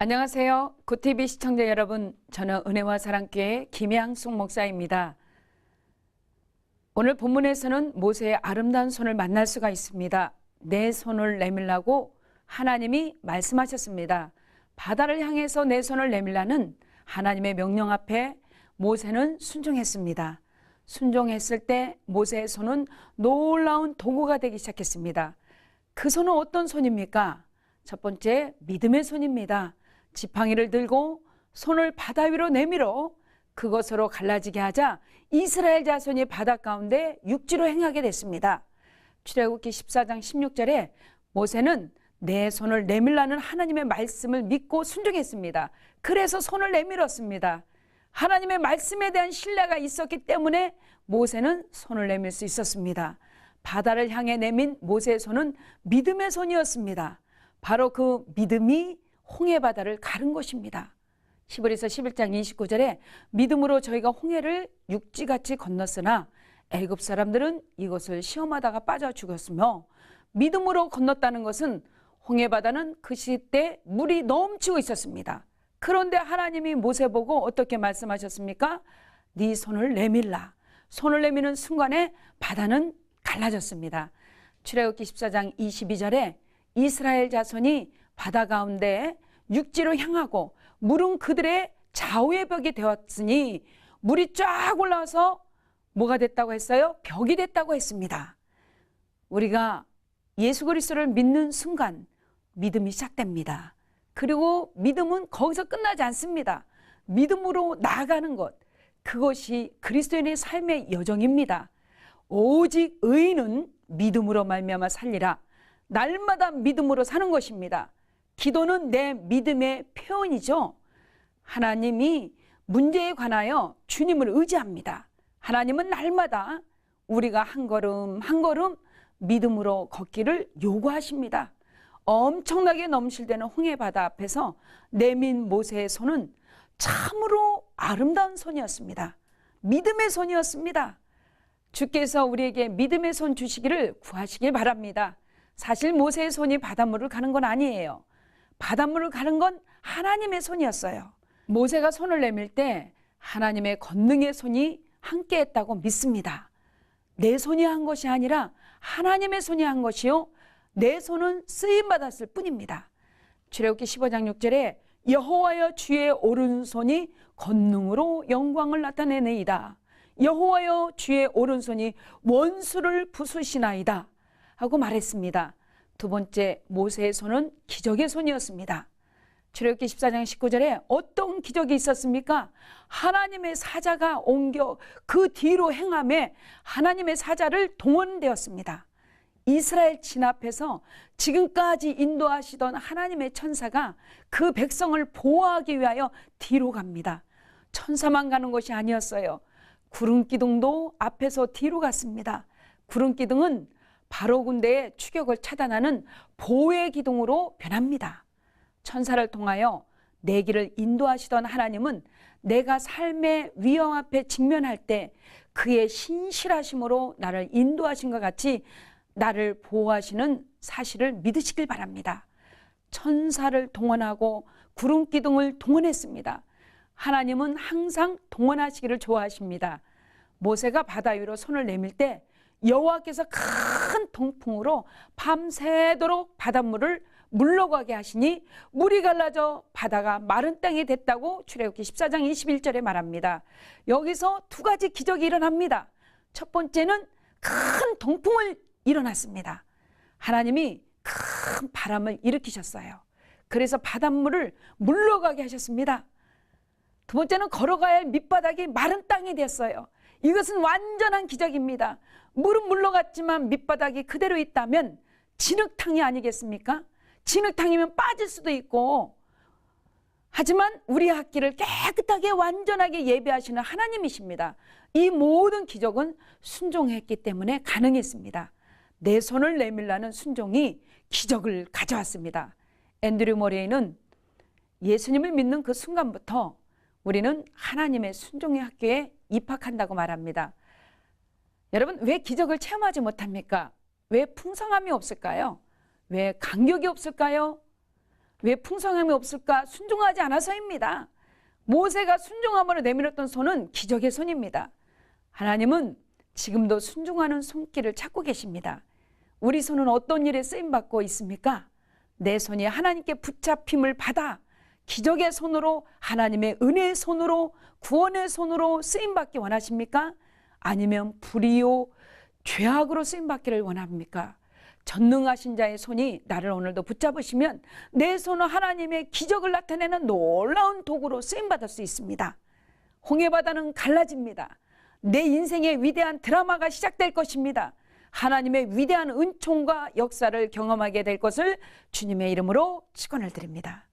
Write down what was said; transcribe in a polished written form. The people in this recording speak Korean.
안녕하세요. 굿TV 시청자 여러분, 저는 은혜와 사랑교회 김양숙 목사입니다. 오늘 본문에서는 모세의 아름다운 손을 만날 수가 있습니다. 내 손을 내밀라고 하나님이 말씀하셨습니다. 바다를 향해서 내 손을 내밀라는 하나님의 명령 앞에 모세는 순종했습니다. 순종했을 때 모세의 손은 놀라운 도구가 되기 시작했습니다. 그 손은 어떤 손입니까? 첫 번째, 믿음의 손입니다. 지팡이를 들고 손을 바다 위로 내밀어 그것으로 갈라지게 하자 이스라엘 자손이 바다 가운데 육지로 행하게 됐습니다. 출애굽기 14장 16절에 모세는 내 손을 내밀라는 하나님의 말씀을 믿고 순종했습니다. 그래서 손을 내밀었습니다. 하나님의 말씀에 대한 신뢰가 있었기 때문에 모세는 손을 내밀 수 있었습니다. 바다를 향해 내민 모세의 손은 믿음의 손이었습니다. 바로 그 믿음이 홍해 바다를 가른 것입니다. 히브리서 11장 29절에 믿음으로 저희가 홍해를 육지같이 건넜으나 애굽 사람들은 이것을 시험하다가 빠져 죽었으며, 믿음으로 건넜다는 것은 홍해 바다는 그 시대 물이 넘치고 있었습니다. 그런데 하나님이 모세 보고 어떻게 말씀하셨습니까? 네 손을 내밀라. 손을 내미는 순간에 바다는 갈라졌습니다. 출애굽기 14장 22절에 이스라엘 자손이 바다 가운데 육지로 향하고 물은 그들의 좌우의 벽이 되었으니 물이 쫙 올라와서 뭐가 됐다고 했어요? 벽이 됐다고 했습니다. 우리가 예수 그리스도를 믿는 순간 믿음이 시작됩니다. 그리고 믿음은 거기서 끝나지 않습니다. 믿음으로 나아가는 것, 그것이 그리스도인의 삶의 여정입니다. 오직 의인은 믿음으로 말미암아 살리라. 날마다 믿음으로 사는 것입니다. 기도는 내 믿음의 표현이죠. 하나님이 문제에 관하여 주님을 의지합니다. 하나님은 날마다 우리가 한 걸음 한 걸음 믿음으로 걷기를 요구하십니다. 엄청나게 넘실대는 홍해 바다 앞에서 내민 모세의 손은 참으로 아름다운 손이었습니다. 믿음의 손이었습니다. 주께서 우리에게 믿음의 손 주시기를 구하시길 바랍니다. 사실 모세의 손이 바닷물을 가는 건 아니에요. 바닷물을 가는 건 하나님의 손이었어요. 모세가 손을 내밀 때 하나님의 권능의 손이 함께 했다고 믿습니다. 내 손이 한 것이 아니라 하나님의 손이 한 것이요, 내 손은 쓰임받았을 뿐입니다. 출애굽기 15장 6절에 여호와여 주의 오른손이 권능으로 영광을 나타내네이다. 여호와여 주의 오른손이 원수를 부수시나이다 하고 말했습니다. 두 번째, 모세의 손은 기적의 손이었습니다. 출애굽기 14장 19절에 어떤 기적이 있었습니까? 하나님의 사자가 옮겨 그 뒤로 행함에 하나님의 사자를 동원되었습니다. 이스라엘 진압해서 지금까지 인도하시던 하나님의 천사가 그 백성을 보호하기 위하여 뒤로 갑니다. 천사만 가는 것이 아니었어요. 구름기둥도 앞에서 뒤로 갔습니다. 구름기둥은 바로 군대의 추격을 차단하는 보호의 기둥으로 변합니다. 천사를 통하여 내 길을 인도하시던 하나님은 내가 삶의 위험 앞에 직면할 때 그의 신실하심으로 나를 인도하신 것 같이 나를 보호하시는 사실을 믿으시길 바랍니다. 천사를 동원하고 구름기둥을 동원했습니다. 하나님은 항상 동원하시기를 좋아하십니다. 모세가 바다 위로 손을 내밀 때 여호와께서 큰 동풍으로 밤새도록 바닷물을 물러가게 하시니 물이 갈라져 바다가 마른 땅이 됐다고 출애굽기 14장 21절에 말합니다. 여기서 두 가지 기적이 일어납니다. 첫 번째는 큰 동풍을 일어났습니다. 하나님이 큰 바람을 일으키셨어요. 그래서 바닷물을 물러가게 하셨습니다. 두 번째는 걸어가야 할 밑바닥이 마른 땅이 됐어요. 이것은 완전한 기적입니다. 물은 물러갔지만 밑바닥이 그대로 있다면 진흙탕이 아니겠습니까? 진흙탕이면 빠질 수도 있고, 하지만 우리 앞길을 깨끗하게 완전하게 예배하시는 하나님이십니다. 이 모든 기적은 순종했기 때문에 가능했습니다. 내 손을 내밀라는 순종이 기적을 가져왔습니다. 앤드류 모레이는 예수님을 믿는 그 순간부터 우리는 하나님의 순종의 학교에 입학한다고 말합니다. 여러분, 왜 기적을 체험하지 못합니까? 왜 풍성함이 없을까요? 왜 간격이 없을까요? 왜 풍성함이 없을까? 순종하지 않아서입니다. 모세가 순종함으로 내밀었던 손은 기적의 손입니다. 하나님은 지금도 순종하는 손길을 찾고 계십니다. 우리 손은 어떤 일에 쓰임받고 있습니까? 내 손이 하나님께 붙잡힘을 받아 기적의 손으로, 하나님의 은혜의 손으로, 구원의 손으로 쓰임받기 원하십니까? 아니면 불의요 죄악으로 쓰임받기를 원합니까? 전능하신 자의 손이 나를 오늘도 붙잡으시면 내 손은 하나님의 기적을 나타내는 놀라운 도구로 쓰임받을 수 있습니다. 홍해바다는 갈라집니다. 내 인생의 위대한 드라마가 시작될 것입니다. 하나님의 위대한 은총과 역사를 경험하게 될 것을 주님의 이름으로 축원을 드립니다.